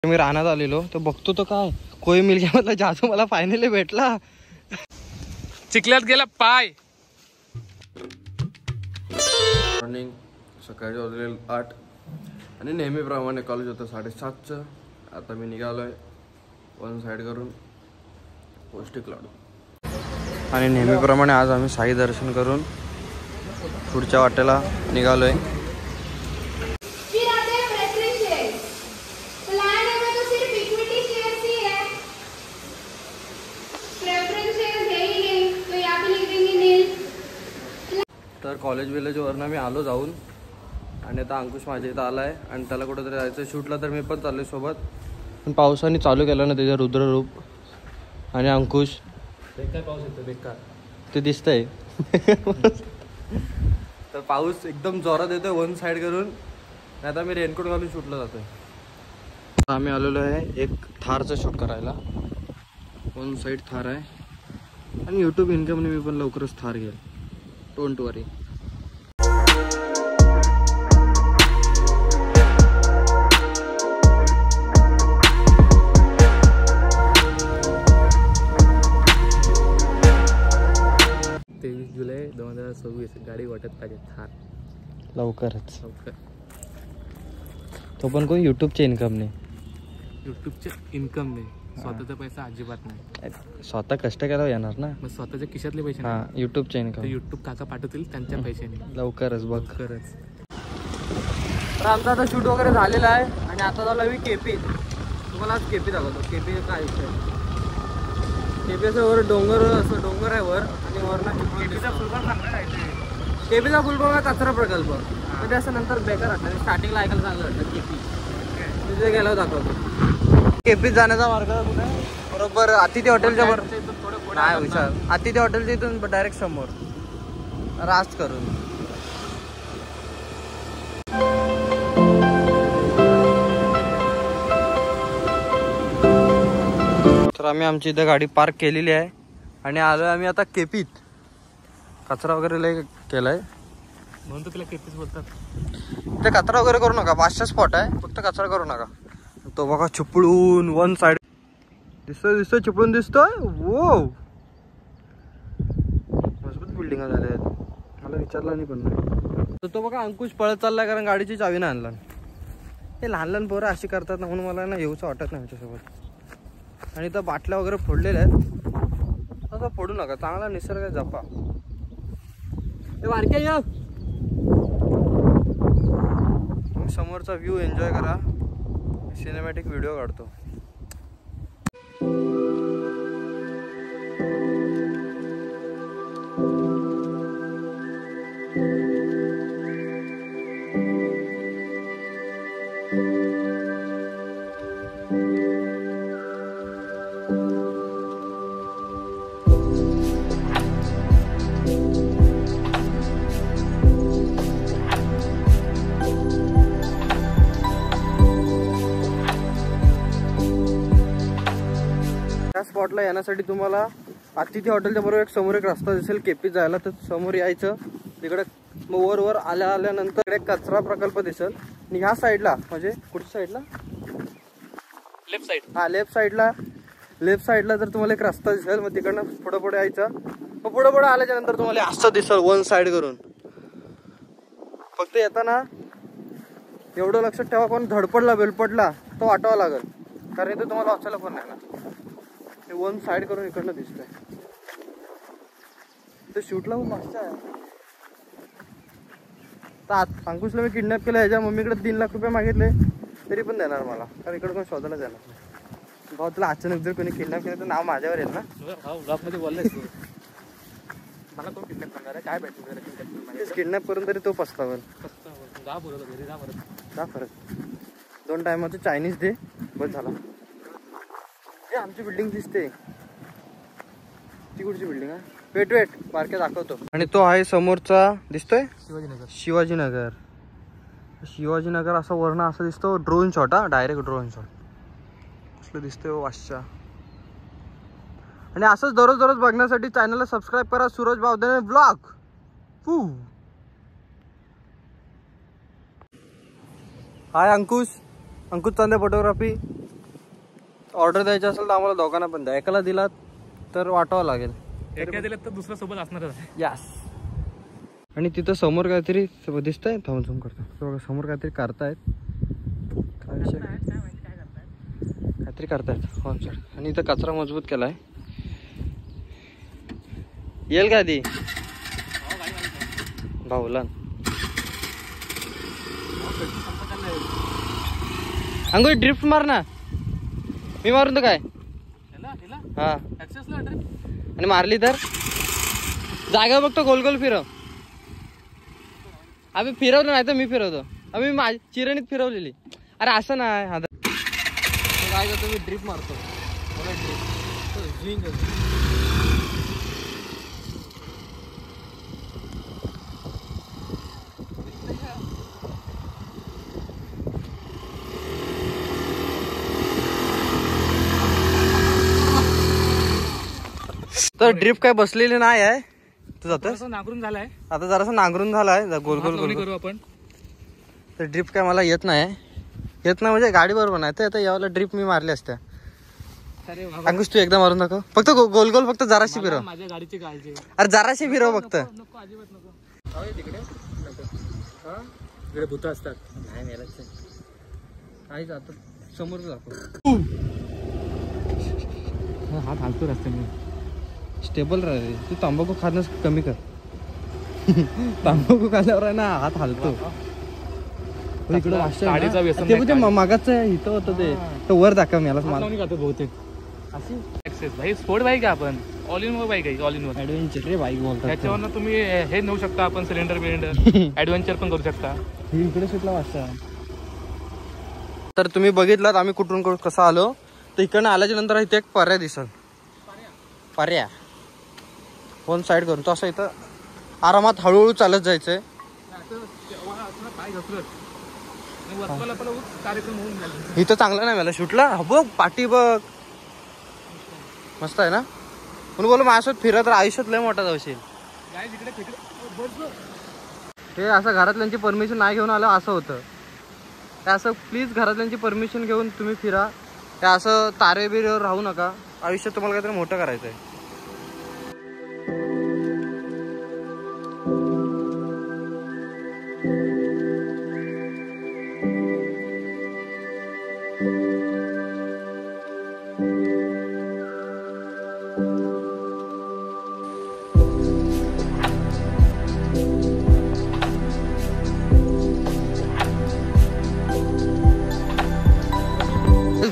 मी रानात आलेलो तर बघतो तो काय कोई मिल गया मतलब जादू मला फायनली भेटला. चिखल्यात गेला पाय. मॉर्निंग सकाळी वाजले 8 आणि नेहमीप्रमाणे कॉलेज होतं 7:30चं. आता मी निघालोय वन साईड करून पौष्टिक लाडू. आणि नेहमीप्रमाणे आज आम्ही साई दर्शन करून पुढच्या वाटेला निघालोय. तर कॉलेजवरनं मी आलो जाऊन आणि आता अंकुश माझ्या इथं आला आहे आणि त्याला कुठंतरी जायचं शूटला. तर मी पण चाललोय सोबत. पण पावसाने चालू केलं ना त्याचं रुद्ररूप. आणि अंकुश बेकार पाऊस येतो बेकार ते दिसतंय. तर पाऊस एकदम जोरात येतोय वन साईड करून. आता मी रेनकोट घालून शूटला जातोय. आम्ही आलेलो आहे एक थारचं शूट करायला. वन साईड थार आहे आणि यूट्यूब इन्कमने मी पण लवकरच थार घेईल. Don't worry. जुलै 2026 गाडी वाटत पाहिजे थार लवकरच. लवकर. तो पण कोण यूट्यूबचे इन्कमने. यूट्यूबचे इन्कम नाही स्वतःचा पैसा अजिबात नाही. स्वतः कष्ट केल्यावर येणार ना. मग स्वतःच्या खिशातले पैसे हा यूट्यूबचे इन्कम. यूट्यूब काका पाठवतील त्यांच्या पैशाने लवकरच बघ. खरंच. तर आमचा आता शूट वगैरे झालेला आहे आणि आता झालं मी केपी. तुम्हाला आज केपी दाखवतो. केपी काय विषय. केपी असं वर डोंगर असं डोंगर आहे वर आणि वरनं केपीचा फुलफॉर्म आहे कचरा प्रकल्प. म्हणजे असं नंतर बेकार वाटतं. स्टार्टिंगला ऐकायला चांगलं वाटतं केपी. तिथे गेल्यावर दाखवतो. केपीत जाण्याचा मार्ग कुठे बरोबर अतिथी हॉटेलच्या बरोबर नाही विचार. अतिथी हॉटेलच्या इथून डायरेक्ट समोर रास्त करून. तर आम्ही आमची इथं गाडी पार्क केलेली आहे आणि आलोय आम्ही आता केपीत. कचरा वगैरे लय केलाय म्हणून तर तिला केपीच बोलतात. इथे कचरा वगैरे करू नका. 500 स्पॉट आहे फक्त कचरा करू नका. तो बघा चिपळून वन साइड दिसतोय चिपळून दिसतोय. वो मजबूत बिल्डिंग झाल्या आहेत. मला विचारलं नाही पण तो बघा अंकुश पळत चाललाय कारण गाडीची चावी नाही आणला. हे लहान लहान पोरं अशी करतात ना म्हणून मला ना येऊचं वाटत नाही आमच्यासोबत. आणि तर बाटल्या वगैरे फोडलेल्या आहेत. आता फोडू नका. चांगला निसर्ग जपा. हे बारके या समोरचा व्ह्यू एन्जॉय करा. सिनेमॅटिक व्हिडिओ काढतो. स्पॉटला येण्यासाठी तुम्हाला अतिथी हॉटेलच्या बरोबर समोर एक रस्ता दिसेल केपीत जायला. तर समोर यायचं. तिकडे वर आल्यानंतर एक कचरा प्रकल्प दिसेल. आणि ह्या साईडला म्हणजे कुठच्या साईडला लेफ्ट साईड. हा लेफ्ट साईडला तर तुम्हाला एक रस्ता दिसेल. मग तिकडनं पुढे यायचं. मग पुढे आल्याच्या नंतर तुम्हाला असं दिसेल वन साईड करून. फक्त येताना एवढं लक्षात ठेवा कोण धडपडला बेलपडला तो वाटावा लागेल कारण इथे तुम्हाला वाचायला पण नाही ना. वन साइड करून इकडनं दिसतंय. ते शूटला खूप मस्त आहे. तर अंकुशला मी किडनॅप केलं. ह्याच्या मम्मीकडे 3 लाख रुपये मागितले तरी पण देणार मला कारण इकडे कोण शोधायला जाणार नाही. भाऊ तुला अचानक जर कोणी किडनॅप केलं तर नाव माझ्यावर येईल ना. मध्ये बोललाय मला कोण किडनॅप करणार आहे काय भेटू. किडनॅप करून तरी तो पस्तावर. जा बोलवलं घरी जा परत 2 टायमाचं चायनीज दे बस झाला. आमची बिल्डिंग दिसते. ती कुठची बिल्डिंग आहे. वेट बारक्या दाखवतो. आणि तो आहे समोरचा दिसतोय शिवाजीनगर असं वर्ण असं दिसतो. Drone shot. हा डायरेक्ट ड्रोन शॉट कसलं दिसतोय वाशा. आणि असंच दररोज बघण्यासाठी चॅनलला सबस्क्राईब करा. सूरज बावधने व्लॉग. हाय अंकुश चांदे फोटोग्राफी. ऑर्डर द्यायची असेल तर आम्हाला दोघांना पण द्या. एकाला दिला तर वाटावं लागेल. एका दिल्यात तर दुसऱ्या सोबत असणारच आहे. यस. आणि तिथं समोर काहीतरी दिसतंय, थांबून झूम करतो. बघा समोर काहीतरी करतायत. काय विषय काहीतरी करतायत. हो सर. आणि इथं कचरा मजबूत केलाय. येईल का आधी भाऊला अंगोई ड्रिफ्ट मार ना. मी मारून तर काय हा. आणि मारली तर जागा बघतो गोल गोल फिरव. अबे फिरवलं नाही तर मी फिरवतो. अबे मी चिरणीत फिरवलेली. अरे असं नाही. आता काय करतो मी ड्रिफ्ट मारतो. तर ड्रिफ्ट काय बसलेली नाही आहे. तू जातोय नांगरून झालाय आता जरासं नांगरून झालाय गोल गोल गोल करू आपण. तर ड्रिफ्ट काय मला येत नाही. येत नाही म्हणजे गाडी बरोबर नाही तर यावाला ड्रिफ्ट मी मारली असत्या. अंकुश तू एकदा मारून दाखव फक्त गोल गोल. फक्त जराशी फिरव. माझ्या गाडीची काळजी. अरे जराशी फिरव फक्त. नको अजिबात नको. तिकडे तिकडे भूत असतात. नाही मेलाच काही जात समोर दाखव. हात हालतो रस्त्याने. स्टेबल राहील. तू तंबाखू खाणं कमी कर. तंबाखू खाल्यावर आहे ना हात हालतो. इकडे मागाच इथं होतं ते तर वर दाखव मला बहुतेक अशी एक्सेस भाई. स्पोर्ट बाईक आहे आपण. ऑल इन वन बाईक आहे. ऑल इन वन ऍडव्हेंचर रे बाईक बोलतात. त्याच्यावर तुम्ही हे नेऊ शकता आपण. सिलेंडर बिलेंडर ऍडव्हेंचर पण करू शकता. इकडे सुटला वाजता. तर तुम्ही बघितलात आम्ही कुठून कसं आलो. तर इकडनं आल्याच्या नंतर इथे एक पर्याय दिसल. पर्याय वन साईड करून तो असं इथं आरामात हळूहळू चालत जायचंय. इथं चांगलं नाही मला शूटला. बघ पाठी बघ मस्त आहे ना. म्हणून बोल माझ्यासोबत फिरत आयुष्यात लय मोठा जाऊशील. हे असं घरातल्यांची परमिशन नाही घेऊन आलं असं होतं. ते असं प्लीज घरातल्यांची परमिशन घेऊन तुम्ही फिरा. ते असं तारे बिरेवर राहू नका. आयुष्यात तुम्हाला काहीतरी मोठं करायचं आहे.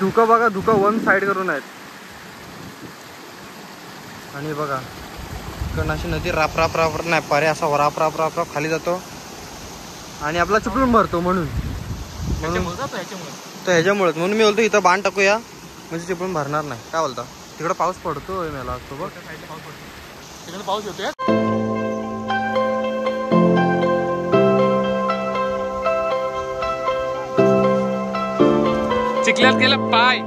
धुका बघा. धुका वन साइड करून आहेत. आणि बघा इकडनं अशी नदी राप राप राप नाही पारे असा राप राप राप राप खाली जातो आणि आपला चिपळून भरतो. म्हणून तर ह्याच्यामुळेच म्हणून मी बोलतो इथं बाण टाकूया म्हणजे चिपळूण भरणार नाही. काय बोलता. तिकडे पाऊस पडतोय मला असतो बघ. तिकडे पाऊस येतोय. चिखल्यात गेलं पाय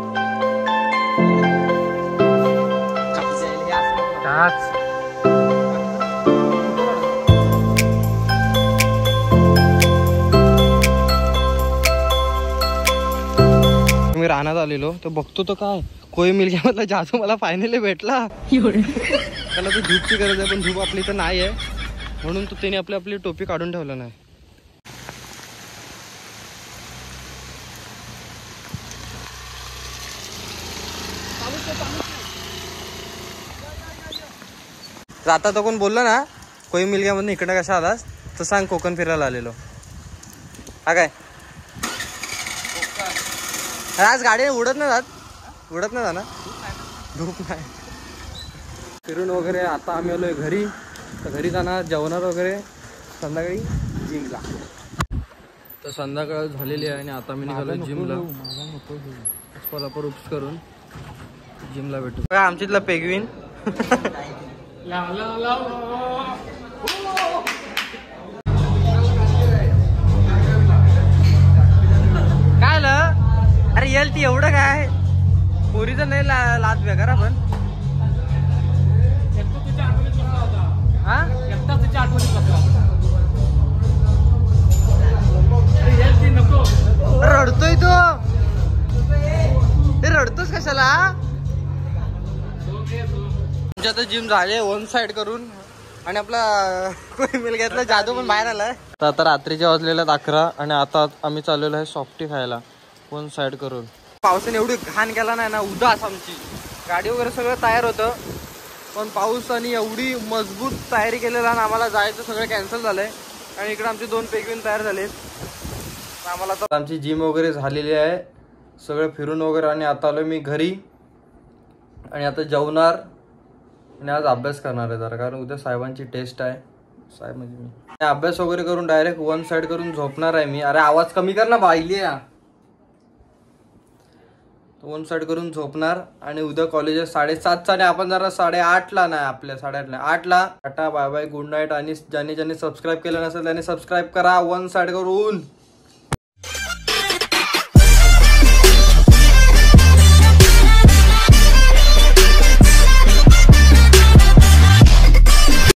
मी रानात आलेलो तर बघतो तो काय कोई मिलग्या मधला जादू मला फायनली भेटला. त्याला ती धूपची गरज आहे पण धूप आपली तर नाही आहे म्हणून तो त्याने आपली टोपी काढून ठेवलं नाही. आता तो कोण बोलला ना कोई मिलग्या मधून इकडे कसा आलास तर सांग कोकण फिरायला आलेलो. हा काय आज गाडी उडत नाही जात ना. धूप नाही. फिरून वगैरे आता आम्ही आलोय घरी. तर घरी जाणार जेवणार वगैरे संध्याकाळी जिमला. तर संध्याकाळ झालेली आहे आणि आता मी निघालो जिमला. कोल्हापूर उप्स करून जिमला भेटू. काय आमच्यातला पेगविन काय ल अरे येल ती एवढं काय पोरीचं नाही लाच बेकार आपण. हा रडतोय तो. ते रडतो लावतोस कशाला? तुमच्या तर जिम झाले वन साइड करून आणि आपला कोणी मिल घेतला जादू पण बाहेर आलाय. आता रात्रीचे वाजलेले 11 आणि आता आम्ही चाललेलो आहे सॉफ्टी खायला वन साइड करून. पावसाने एवढी घाण केला नाही ना, उदास आमची गाडी वगैरे सगळं तयार होतं, पण पाऊसाने एवढी मजबूत तयारी केलेला ना आम्हाला जायचं सगळं कॅन्सल झालंय. आणि इकडे आमचे 2 पेगविन तयार झालेत. आम्हाला तर आमची जिम वगैरे झालेली आहे, सगळं फिरून वगैरे, आणि आता आलो मी घरी आणि आता जेवणार आणि आज अभ्यास करणार आहे जरा, कारण उद्या साहेबांची टेस्ट आहे. साहेब म्हणजे मी अभ्यास वगैरे करून डायरेक्ट वन साइड करून झोपणार आहे मी. अरे आवाज कमी कर ना बाईली. वन साइड करून झोपणार आणि उद्या कॉलेज 7:30चा आणि आपण जरा 8:30ला नाही, आपल्या 8:30ला 8ला. Tata bye bye, good night. आणि ज्यांनी सबस्क्राईब केलं नसेल त्याने सबस्क्राईब करा वन साइड करून.